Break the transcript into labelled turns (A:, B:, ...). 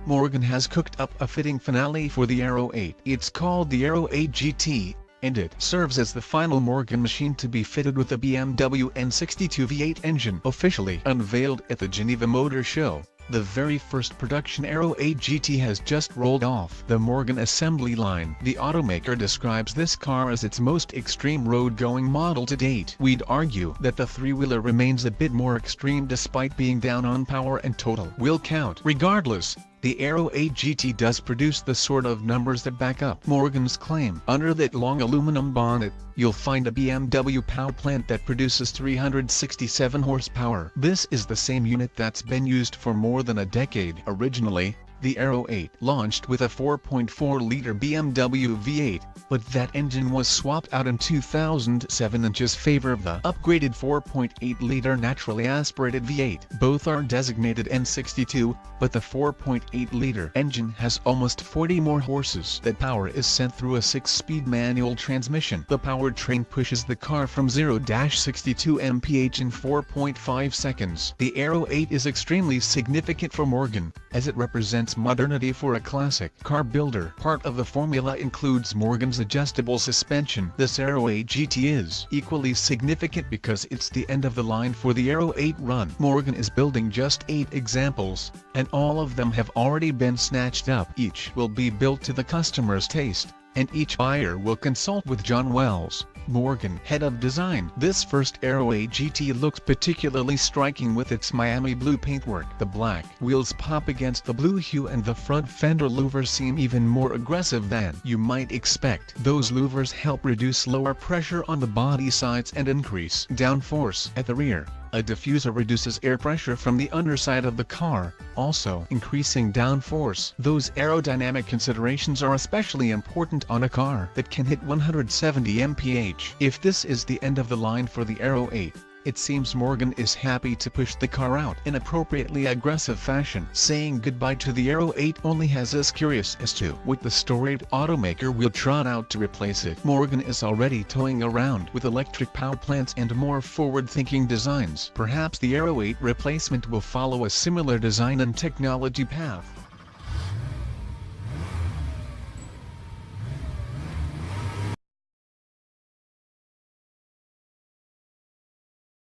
A: Morgan has cooked up a fitting finale for the Aero 8. It's called the Aero 8 GT, and it serves as the final Morgan machine to be fitted with a BMW N62 V8 engine. Officially unveiled at the Geneva Motor Show, the very first production Aero 8 GT has just rolled off the Morgan assembly line. The automaker describes this car as its most extreme road-going model to date. We'd argue that the three-wheeler remains a bit more extreme despite being down on power and total wheel count. Regardless, the Aero 8 GT does produce the sort of numbers that back up Morgan's claim. Under that long aluminum bonnet, you'll find a BMW power plant that produces 367 horsepower. This is the same unit that's been used for more than a decade. Originally, the Aero 8 launched with a 4.4-liter BMW V8, but that engine was swapped out in 2007 in favor of the upgraded 4.8-liter naturally aspirated V8. Both are designated N62, but the 4.8-liter engine has almost 40 more horses. That power is sent through a 6-speed manual transmission. The powertrain pushes the car from 0-62 mph in 4.5 seconds. The Aero 8 is extremely significant for Morgan, as it represents modernity for a classic car builder. Part of the formula includes Morgan's adjustable suspension. This Aero 8 GT is equally significant because it's the end of the line for the Aero 8 run. Morgan is building just 8 examples, and all of them have already been snatched up. Each will be built to the customer's taste, and each buyer will consult with John Wells, Morgan head of design. This first Aero 8 GT looks particularly striking with its Miami blue paintwork. The black wheels pop against the blue hue and the front fender louvers seem even more aggressive than you might expect. Those louvers help reduce lower pressure on the body sides and increase downforce at the rear. A diffuser reduces air pressure from the underside of the car, also increasing downforce. Those aerodynamic considerations are especially important on a car that can hit 170 mph. If this is the end of the line for the Aero 8, it seems Morgan is happy to push the car out in appropriately aggressive fashion. Saying goodbye to the Aero 8 only has us curious as to what the storied automaker will trot out to replace it. Morgan is already toying around with electric power plants and more forward-thinking designs. Perhaps the Aero 8 replacement will follow a similar design and technology path.